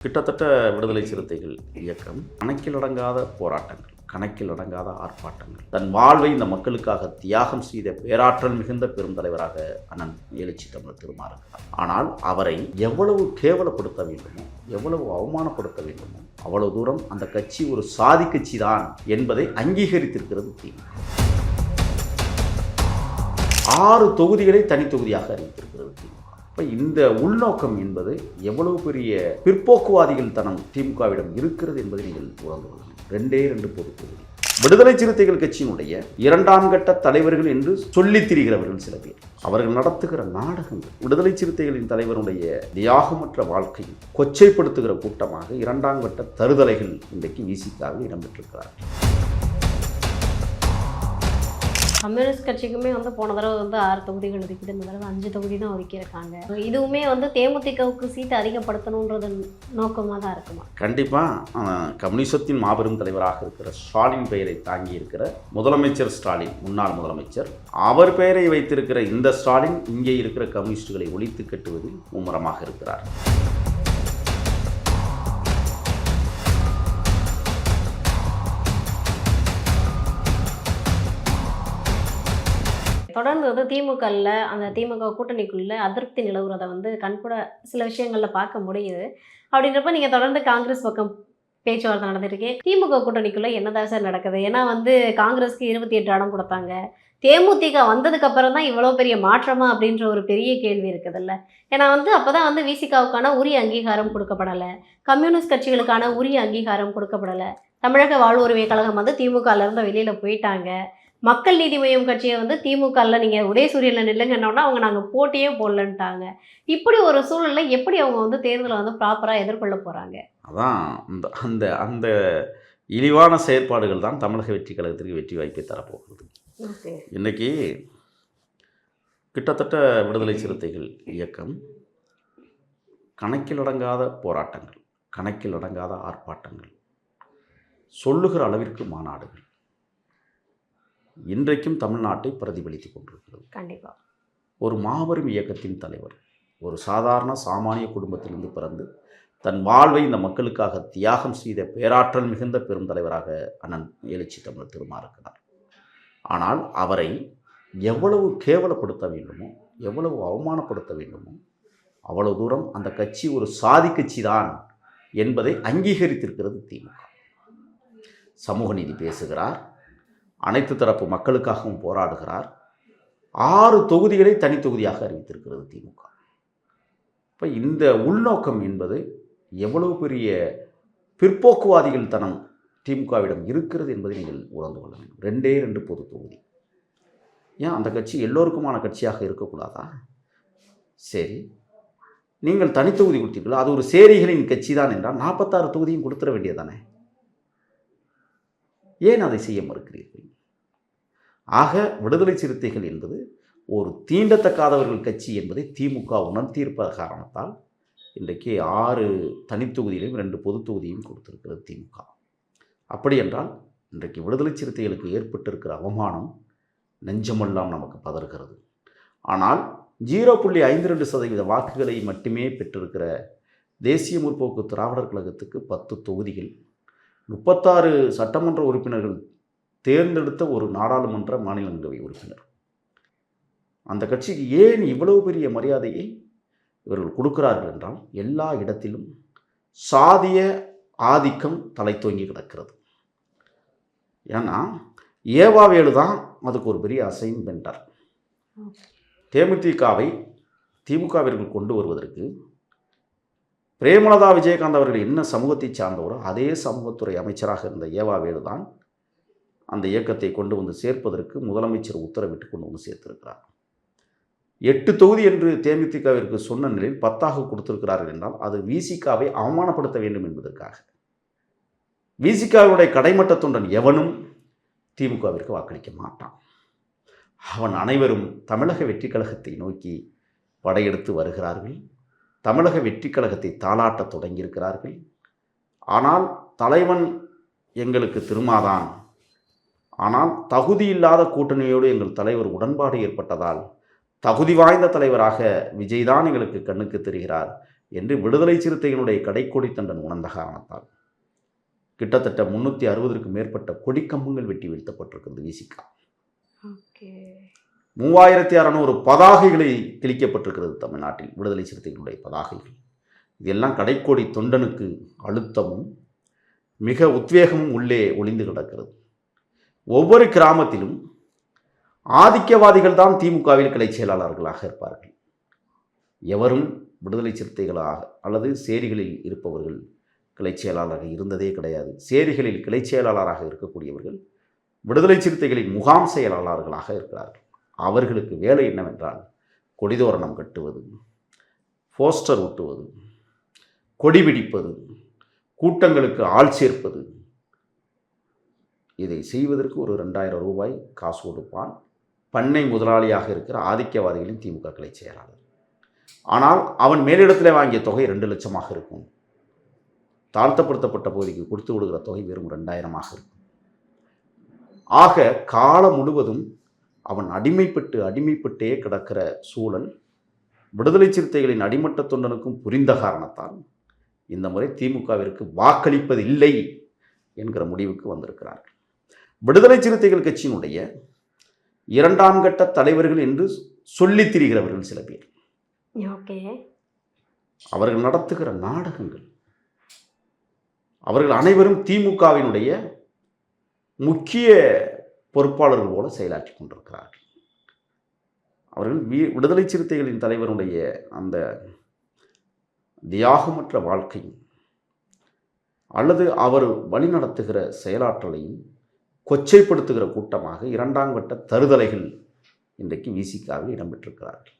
கிட்டத்தட்ட விடுதலை சிறுத்தைகள் இயக்கம் கணக்கில் அடங்காத போராட்டங்கள், கணக்கில் அடங்காத ஆர்ப்பாட்டங்கள், தன் வாழ்வை இந்த மக்களுக்காக தியாகம் செய்த பேராற்றல் மிகுந்த பெரும் தலைவராக அண்ணன் எழுச்சி தமிழர் திருமாறுகிறார். ஆனால் அவரை எவ்வளவு கேவலப்படுத்த வேண்டுமோ, எவ்வளவு அவமானப்படுத்த வேண்டுமோ அவ்வளவு தூரம் அந்த கட்சி ஒரு சாதி கட்சி தான் என்பதை அங்கீகரித்திருக்கிறது திமுக. 6 தொகுதிகளை தனி தொகுதியாக அறிவித்திருக்கிறது திமுக. இந்த உள்நோக்கம் என்பது எவ்வளவு பெரிய பிற்போக்குவாதிகள் தனம் திமுகவிடம் இருக்கிறது என்பதை நீங்கள் உணர்ந்து கொள்ளலாம். 2 பொது தொகுதி. விடுதலை சிறுத்தைகள் கட்சியினுடைய 2ஆம் கட்ட தலைவர்கள் என்று சொல்லித் திரிகிறவர்கள் சில பேர், அவர்கள் நடத்துகிற நாடகங்கள், விடுதலை சிறுத்தைகளின் தலைவருடைய தியாகமற்ற வாழ்க்கையை கொச்சைப்படுத்துகிற கூட்டமாக 2ஆம் கட்ட தருதலைகள் இன்றைக்கு விசிகாவில் இடம்பெற்றிருக்கிறார்கள். கம்யூனிஸ்ட் கட்சிக்குமே போன தடவை 6 தொகுதிகள் ஒதுக்கிட்டு இந்த தடவை 5 தொகுதி தான் ஒதுக்கியிருக்காங்க. இதுவுமே தேமுதிகவுக்கு சீட்டு அதிகப்படுத்தணுன்றது நோக்கமாக தான் இருக்குமா? கண்டிப்பாக கம்யூனிசத்தின் மாபெரும் தலைவராக இருக்கிற ஸ்டாலின் பெயரை தாங்கி இருக்கிற முதலமைச்சர் ஸ்டாலின், முன்னாள் முதலமைச்சர், அவர் பெயரை வைத்திருக்கிற இந்த ஸ்டாலின் இங்கே இருக்கிற கம்யூனிஸ்டுகளை ஒழித்து கட்டுவதில் மும்முரமாக இருக்கிறார். தொடர்ந்து திமுகவில் அந்த திமுக கூட்டணிக்குள்ள அதிருப்தி நிலவுறதை கண்கூட சில விஷயங்களில் பார்க்க முடியுது. அப்படின்றப்ப நீங்கள் தொடர்ந்து காங்கிரஸ் பக்கம் பேச்சுவார்த்தை நடந்துருக்கு. திமுக கூட்டணிக்குள்ளே என்னதான் சார் நடக்குது? ஏன்னா காங்கிரஸ்க்கு 28 இடம் கொடுத்தாங்க. தேமுதிக வந்ததுக்கு அப்புறம் தான் இவ்வளோ பெரிய மாற்றமா அப்படின்ற ஒரு பெரிய கேள்வி இருக்குதுல்ல. ஏன்னா அப்போ தான் விசிகாவுக்கான உரிய அங்கீகாரம் கொடுக்கப்படலை, கம்யூனிஸ்ட் கட்சிகளுக்கான உரிய அங்கீகாரம் கொடுக்கப்படலை. தமிழக வாழ்வுரிமை கழகம் திமுகலேருந்து வெளியில் போயிட்டாங்க. மக்கள் நீதி மய்யம் கட்சியை திமுகவில் நீங்கள் உதயசூரியனில் நில்லுங்கன்னா அவங்க நாங்கள் போட்டியே போடலன்ட்டாங்க. இப்படி ஒரு சூழலில் எப்படி அவங்க தேர்தலை ப்ராப்பராக எதிர்கொள்ள போகிறாங்க? அதான் அந்த அந்த இழிவான செயற்பாடுகள் தான் தமிழக வெற்றி கழகத்திற்கு வெற்றி வாய்ப்பை தரப்போகிறது. இன்றைக்கி கிட்டத்தட்ட விடுதலை சிறுத்தைகள் இயக்கம் கணக்கில் அடங்காத போராட்டங்கள், கணக்கில் அடங்காத ஆர்ப்பாட்டங்கள், சொல்லுகிற அளவிற்கு மாநாடுகள் இன்றைக்கும் தமிழ்நாட்டை பிரதிபலித்துக் கொண்டிருக்கிறது. கண்டிப்பாக ஒரு மாபெரும் இயக்கத்தின் தலைவர், ஒரு சாதாரண சாமானிய குடும்பத்திலிருந்து பிறந்து தன் வாழ்வை இந்த மக்களுக்காக தியாகம் செய்த பேராற்றல் மிகுந்த பெரும் தலைவராக அண்ணன் எழுச்சி தமிழர் திருமாறுகிறார். ஆனால் அவரை எவ்வளவு கேவலப்படுத்த வேண்டுமோ, எவ்வளவு அவமானப்படுத்த வேண்டுமோ அவ்வளவு தூரம் அந்த கட்சி ஒரு சாதி கட்சி தான் என்பதை அங்கீகரித்திருக்கிறது திமுக. சமூக நீதி பேசுகிறார், அனைத்து தரப்பு மக்களுக்காகவும் போராடுகிறார். 6 தொகுதிகளை தனி தொகுதியாக அறிவித்திருக்கிறது திமுக. இப்போ இந்த உள்நோக்கம் என்பது எவ்வளவு பெரிய பிற்போக்குவாதிகள் தனம் திமுகவிடம் இருக்கிறது என்பதை நீங்கள் உணர்ந்து கொள்ள வேண்டும். 2 பொது தொகுதி. ஏன் அந்த கட்சி எல்லோருக்குமான கட்சியாக இருக்கக்கூடாதா? சரி, நீங்கள் தனித்தொகுதி கொடுத்தீர்களா? அது ஒரு சேரிகளின் கட்சி தான் என்றால் 46 தொகுதியும் கொடுத்துட வேண்டியதானே? ஏன் அதை செய்ய மறுக்கிறீர்கள்? ஆக விடுதலை சிறுத்தைகள் என்பது ஒரு தீண்டத்தக்காதவர்கள் கட்சி என்பதை திமுக உணர்த்தியிருப்ப காரணத்தால் இன்றைக்கு 6 தனித்தொகுதியிலையும் 2 பொது தொகுதியும் கொடுத்திருக்கிறது திமுக. அப்படி என்றால் இன்றைக்கு விடுதலை சிறுத்தைகளுக்கு ஏற்பட்டிருக்கிற அவமானம் நெஞ்சமெல்லாம் நமக்கு பதறுகிறது. ஆனால் 0.52% வாக்குகளை மட்டுமே பெற்றிருக்கிற தேசிய முற்போக்கு திராவிடர் கழகத்துக்கு 10 தொகுதிகள், 36 சட்டமன்ற உறுப்பினர்கள் தேர்ந்தெடுத்த ஒரு நாடாளுமன்ற மாநிலங்களவை உறுப்பினர். அந்த கட்சிக்கு ஏன் இவ்வளவு பெரிய மரியாதையை இவர்கள் கொடுக்கிறார்கள் என்றால் எல்லா இடத்திலும் சாதிய ஆதிக்கம் தலை தோங்கி கிடக்கிறது. ஏன்னா ஏவாவேலு தான் அதுக்கு ஒரு பெரிய அசைன்மென்டார். தேமுதிகவை திமுகவிற்குள் கொண்டு வருவதற்கு பிரேமலதா விஜயகாந்த் அவர்கள் என்ன சமூகத்தை சார்ந்தவரோ அதே சமூகத்துறை அமைச்சராக இருந்த ஏவாவேலு தான் அந்த இயக்கத்தை கொண்டு வந்து சேர்ப்பதற்கு முதலமைச்சர் உத்தரவிட்டு கொண்டு வந்து சேர்த்திருக்கிறார். 8 தொகுதி என்று தேமுதிகவிற்கு சொன்ன நிலையில் 10ஆக கொடுத்திருக்கிறார்கள் என்றால் அது விசிகாவை அவமானப்படுத்த வேண்டும் என்பதற்காக. விசிகாவுடைய கடைமட்ட தொண்டன் எவனும் திமுகவிற்கு வாக்களிக்க மாட்டான். அவன் அனைவரும் தமிழக வெற்றி கழகத்தை நோக்கி படையெடுத்து வருகிறார்கள். தமிழக வெற்றி கழகத்தை தாளாட்ட தொடங்கியிருக்கிறார்கள். ஆனால் தலைவன் எங்களுக்கு திருமாதான், ஆனால் தகுதி இல்லாத கூட்டணியோடு எங்கள் தலைவர் உடன்பாடு ஏற்பட்டதால் தகுதி வாய்ந்த தலைவராக விஜய் தான் எங்களுக்கு கண்ணுக்கு தெரிகிறார், என்று விடுதலை சிறுத்தைகளுடைய கடைக்கோடி தண்டன் உணர்ந்த காரணத்தால் கிட்டத்தட்ட 360க்கும் மேற்பட்ட கொடிக்கம்பங்கள் வெட்டி வீழ்த்தப்பட்டிருக்கிறது விசிகா. ஓகே. 3600 பதாகைகளை கிழிக்கப்பட்டிருக்கிறது தமிழ்நாட்டில், விடுதலை சிறுத்தைகளுடைய பதாகைகள். இதெல்லாம் கடைக்கோடி தொண்டனுக்கு அழுத்தமும் மிக உத்வேகமும் உள்ளே ஒளிந்து கிடக்கிறது. ஒவ்வொரு கிராமத்திலும் ஆதிக்கவாதிகள் தான் திமுகவில் கிளை செயலாளர்களாக இருப்பார்கள். எவரும் விடுதலை சிறுத்தைகளாக அல்லது சேரிகளில் இருப்பவர்கள் கிளை செயலாளராக இருந்ததே கிடையாது. சேரிகளில் கிளை செயலாளராக இருக்கக்கூடியவர்கள் விடுதலை சிறுத்தைகளின் முகாம் செயலாளர்களாக இருக்கிறார்கள். அவர்களுக்கு வேலை என்னவென்றால் கொடிதோரணம் கட்டுவது, போஸ்டர் ஒட்டுவது, கொடி பிடிப்பது, கூட்டங்களுக்கு ஆள் சேர்ப்பது. இதை செய்வதற்கு ஒரு 2000 ரூபாய் காசு கொடுப்பான் பண்ணை முதலாளியாக இருக்கிற ஆதிக்கவாதிகளின் திமுக கிளை செயலாளர். ஆனால் அவன் மேலிடத்தில் வாங்கிய தொகை 2 லட்சமாக இருக்கும். தாழ்த்தப்படுத்தப்பட்ட பகுதிக்கு கொடுத்து விடுகிற தொகை வெறும் 2000 இருக்கும். ஆக காலம் முழுவதும் அவன் அடிமைப்பட்டே கிடக்கிற சூழல் விடுதலை சிறுத்தைகளின் அடிமட்ட தொண்டனுக்கும் புரிந்த காரணத்தால் இந்த முறை திமுகவிற்கு வாக்களிப்பதில்லை என்கிற முடிவுக்கு வந்திருக்கிறார்கள். விடுதலை சிறுத்தைகள் கட்சியினுடைய 2ஆம் கட்ட தலைவர்கள் என்று சொல்லித் திரிகிறவர்கள் சில பேர். ஓகே. அவர்கள் நடத்துகிற நாடகங்கள், அவர்கள் அனைவரும் திமுகவினுடைய முக்கிய பொறுப்பாளர்கள் போல செயலாற்றி கொண்டிருக்கிறார்கள். அவர்கள் விடுதலை சிறுத்தைகளின் தலைவருடைய அந்த தியாகமற்ற வாழ்க்கையும் அல்லது அவர் வழிநடத்துகிற செயலாற்றலையும் கொச்சைப்படுத்துகிற கூட்டமாக 2ஆம் கட்ட தருதலைகள் இன்றைக்கு விசிகாவில் இடம்பெற்றிருக்கிறார்கள்.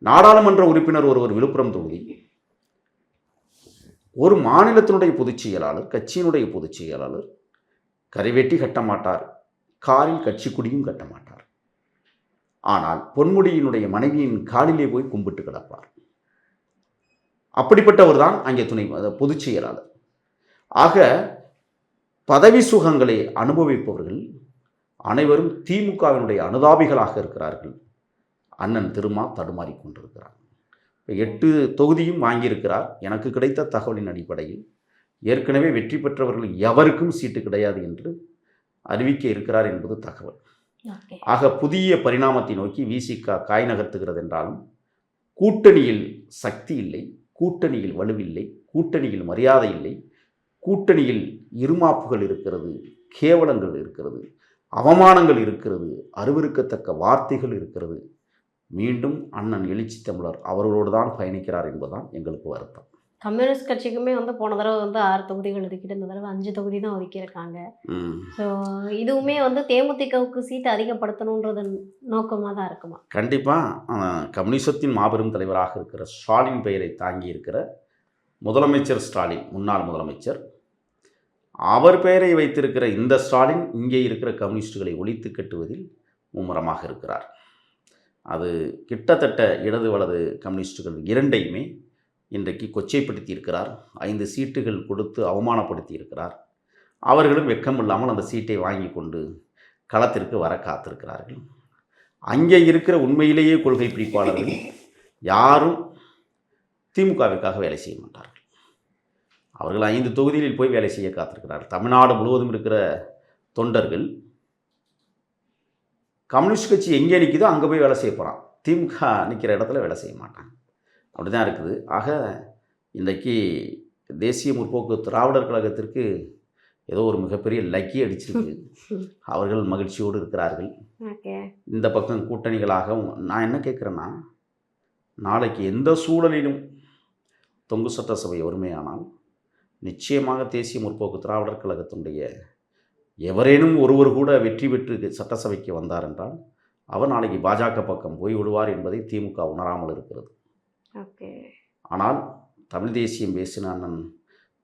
நாடாளுமன்ற உறுப்பினர் ஒருவர் விழுப்புரம் தொகுதி ஒரு மாநிலத்தினுடைய பொதுச் செயலாளர், கட்சியினுடைய பொதுச் செயலாளர் கரைவேட்டி கட்ட மாட்டார், காரில் கட்சி குடியும் கட்ட மாட்டார். ஆனால் பொன்முடியினுடைய மனைவியின் காலிலே போய் கும்பிட்டு கிடப்பார். அப்படிப்பட்டவர் தான் அங்கே பொதுச் செயலாளர். ஆக பதவி சுகங்களை அனுபவிப்பவர்கள் அனைவரும் திமுகவினுடைய அனுதாபிகளாக இருக்கிறார்கள். அண்ணன் திருமா தடுமாறி கொண்டிருக்கிறார். 8 தொகுதியும் வாங்கியிருக்கிறார். எனக்கு கிடைத்த தகவலின் அடிப்படையில் ஏற்கனவே வெற்றி பெற்றவர்கள் எவருக்கும் சீட்டு கிடையாது என்று அறிவிக்க இருக்கிறார் என்பது தகவல். ஆக புதிய பரிணாமத்தை நோக்கி விசிக காய் நகர்த்துகிறது என்றாலும் கூட்டணியில் சக்தி இல்லை, கூட்டணியில் வலுவில்லை, கூட்டணியில் மரியாதை இல்லை, கூட்டணியில் இருமாப்புகள் இருக்கிறது, கேவலங்கள் இருக்கிறது, அவமானங்கள் இருக்கிறது, அருவருக்கத்தக்க வார்த்தைகள் இருக்கிறது. மீண்டும் அண்ணன் எழுச்சி தமிழர் அவர்களோடு தான் பயணிக்கிறார் என்பதுதான் எங்களுக்கு வருத்தம். கம்யூனிஸ்ட் கட்சிக்குமே போன தடவை 6 தொகுதிகள் ஒதுக்கிட்டு இந்த தடவை 5 தொகுதி தான் ஒதுக்கியிருக்காங்க. ஸோ இதுவுமே தேமுதிகவுக்கு சீட்டு அதிகப்படுத்தணுன்றது நோக்கமாக தான் இருக்குமா? கண்டிப்பாக கம்யூனிசத்தின் மாபெரும் தலைவராக இருக்கிற ஸ்டாலின் பெயரை தாங்கி இருக்கிற முதலமைச்சர் ஸ்டாலின், முன்னாள் முதலமைச்சர், அவர் பெயரை வைத்திருக்கிற இந்த ஸ்டாலின் இங்கே இருக்கிற கம்யூனிஸ்டுகளை ஒழித்து கட்டுவதில் மும்முரமாக இருக்கிறார். அது கிட்டத்தட்ட இடது வலது கம்யூனிஸ்டுகள் இரண்டையுமே இன்றைக்கு கொச்சைப்படுத்தி இருக்கிறார். 5 சீட்டுகள் கொடுத்து அவமானப்படுத்தி இருக்கிறார். அவர்களும் வெட்கமில்லாமல் அந்த சீட்டை வாங்கி கொண்டு களத்திற்கு வர காத்திருக்கிறார்கள். அங்கே இருக்கிற உண்மையிலேயே கொள்கை பிடிப்பாளர்கள் யாரும் திமுகவிற்காக வேலை செய்ய மாட்டார்கள். அவர்கள் 5 தொகுதிகளில் போய் வேலை செய்ய காத்திருக்கிறார்கள். தமிழ்நாடு முழுவதும் இருக்கிற தொண்டர்கள் கம்யூனிஸ்ட் கட்சி எங்கே நிற்குதோ அங்கே போய் வேலை செய்ய போகிறான். திமுக நிற்கிற இடத்துல வேலை செய்ய மாட்டாங்க. அப்படி தான் இருக்குது. ஆக இன்றைக்கு தேசிய முற்போக்கு திராவிடர் கழகத்திற்கு ஏதோ ஒரு மிகப்பெரிய லக்கி அடிச்சிருக்கு. அவர்கள் மகிழ்ச்சியோடு இருக்கிறார்கள். இந்த பக்கம் கூட்டணிகளாக நான் என்ன கேட்குறேன்னா, நாளைக்கு எந்த சூழலிலும் தொங்கு சட்டசபை வறுமையானால் நிச்சயமாக தேசிய முற்போக்கு திராவிடர் கழகத்தினுடைய எவரேனும் ஒருவர் கூட வெற்றி பெற்று சட்டசபைக்கு வந்தார் என்றால் அவர் நாளைக்கு பாஜக பக்கம் போய் விடுவார் என்பதை திமுக உணராமல் இருக்கிறது. ஆனால் தமிழ் தேசியம் பேசின அண்ணன்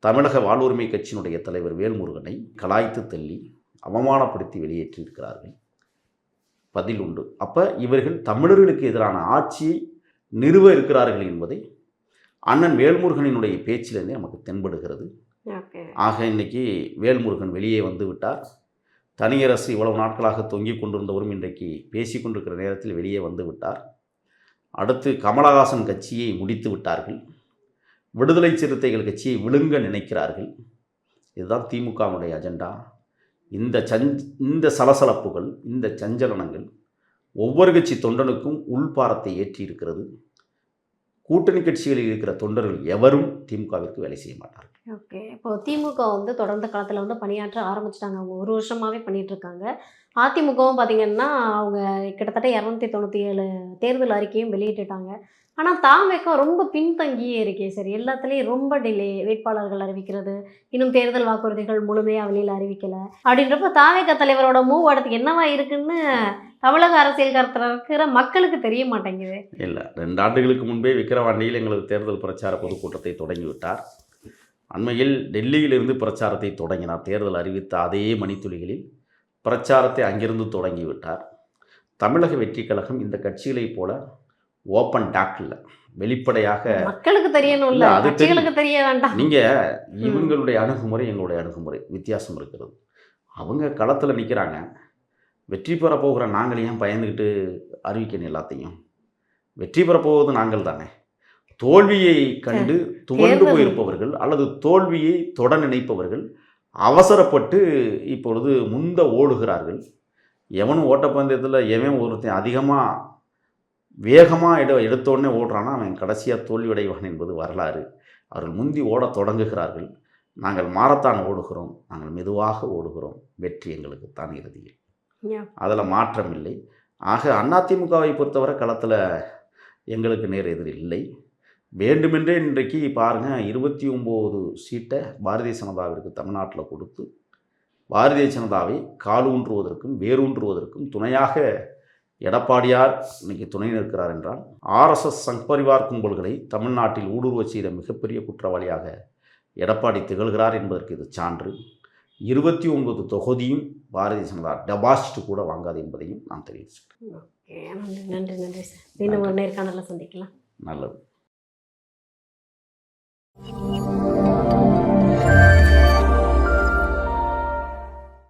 தமிழக வாழ்வுரிமை கட்சியினுடைய தலைவர் வேல்முருகனை கலாய்த்து தள்ளி அவமானப்படுத்தி வெளியேற்றியிருக்கிறார்கள். பதில் உண்டு. அப்போ இவர்கள் தமிழர்களுக்கு எதிரான ஆட்சியை நிறுவ இருக்கிறார்கள் என்பதை அண்ணன் வேல்முருகனினுடைய பேச்சிலிருந்தே நமக்கு தென்படுகிறது. ஆக இன்னைக்கு வேல்முருகன் வெளியே வந்து விட்டார். தனியரசு இவ்வளவு நாட்களாக தொங்கிக் கொண்டிருந்தவரும் இன்றைக்கு பேசி கொண்டிருக்கிற நேரத்தில் வெளியே வந்து விட்டார். அடுத்து கமலஹாசன் கட்சியை முடித்து விட்டார்கள். விடுதலை சிறுத்தைகள் கட்சியை விழுங்க நினைக்கிறார்கள். இதுதான் திமுகவுடைய அஜெண்டா. இந்த சலசலப்புகள், இந்த சஞ்சலனங்கள் ஒவ்வொரு கட்சி தொண்டனுக்கும் உள்பாரத்தை ஏற்றி இருக்கிறது. கூட்டணி கட்சிகளில் இருக்கிற தொண்டர்கள் எவரும் திமுகவிற்கு வேலை செய்ய மாட்டார்கள். ஓகே. இப்போ திமுக வந்து தொடர்ந்த காலத்தில் வந்து பணியாற்ற ஆரம்பிச்சிட்டாங்க. அவங்க ஒரு வருஷமாகவே பண்ணிட்டு இருக்காங்க. அதிமுகவும் பார்த்தீங்கன்னா அவங்க கிட்டத்தட்ட 297 தேர்தல் அறிக்கையும் வெளியிட்டுட்டாங்க. ஆனால் தாவேக்கா ரொம்ப பின்தங்கியே இருக்கே சார். எல்லாத்துலேயும் ரொம்ப டிலே. வேட்பாளர்கள் அறிவிக்கிறது, இன்னும் தேர்தல் வாக்குறுதிகள் முழுமையாக வெளியில் அறிவிக்கலை. அப்படின்றப்ப தாவேக்கா தலைவரோட மூவ் அடுத்து என்னவா இருக்குன்னு தமிழக அரசியல் களத்தில் இருக்கிற மக்களுக்கு தெரிய மாட்டேங்குது. இல்லை, 2 ஆண்டுகளுக்கு முன்பே விக்கிரவாண்டியில் எங்களது தேர்தல் பிரச்சார பொதுக்கூட்டத்தை தொடங்கிவிட்டார். அண்மையில் டெல்லியிலிருந்து பிரச்சாரத்தை தொடங்கினார். தேர்தல் அறிவித்த அதே மணித்துளிகளில் பிரச்சாரத்தை அங்கிருந்து தொடங்கிவிட்டார். தமிழக வெற்றிக் கழகம் இந்த கட்சிகளைப் போல ஓப்பன் டாக் இல்லை, வெளிப்படையாக மக்களுக்கு தெரியணும், இல்லை கட்சிகளுக்கு தெரிய வேண்டாம். நீங்கள் இவங்களுடைய அணுகுமுறை எங்களுடைய அணுகுமுறை வித்தியாசம் இருக்கிறது. அவங்க களத்தில் நிற்கிறாங்க. வெற்றி பெற போகிற நாங்கள் ஏன் பயந்துக்கிட்டு அறிவிக்கணும் எல்லாத்தையும்? வெற்றி பெறப்போவது நாங்கள் தானே. தோல்வியை கண்டு துவண்டு போயிருப்பவர்கள் அல்லது தோல்வியை தொட நினைப்பவர்கள் அவசரப்பட்டு இப்பொழுது முந்த ஓடுகிறார்கள். எவனும் ஓட்டப்பந்தயத்தில் எவன் ஒருத்தன் அதிகமாக வேகமாக எடுத்தோடனே ஓடுறான்னா அவன் கடைசியாக தோல்வியடைவான் என்பது வரலாறு. அவர்கள் முந்தி ஓடத் தொடங்குகிறார்கள். நாங்கள் மாரத்தான் ஓடுகிறோம், நாங்கள் மெதுவாக ஓடுகிறோம். வெற்றி எங்களுக்கு தான் இறுதியில், அதில் மாற்றம் இல்லை. ஆக அதிமுகவை பொறுத்தவரை களத்தில் எங்களுக்கு நேர் எதிர் இல்லை. வேண்டுமென்றே இன்றைக்கு பாருங்கள், 29 சீட்டை பாரதிய ஜனதாவிற்கு தமிழ்நாட்டில் கொடுத்து பாரதிய ஜனதாவை காலூன்றுவதற்கும் வேரூன்றுவதற்கும் துணையாக எடப்பாடியார் இன்னைக்கு துணை நிற்கிறார் என்றால், ஆர்எஸ்எஸ் சங் பரிவார் கும்பல்களை தமிழ்நாட்டில் ஊடுருவச் செய்த மிகப்பெரிய குற்றவாளியாக எடப்பாடி திகழ்கிறார் என்பதற்கு இது சான்று. 29 தொகுதியும் பாரதிய ஜனதா டெபாசிட் கூட வாங்காது என்பதையும் நான் தெரிவிச்சுக்கிறேன். நன்றி சார். இன்னும் ஒரு நேர்காணலில் சந்திக்கலாம். நல்லது.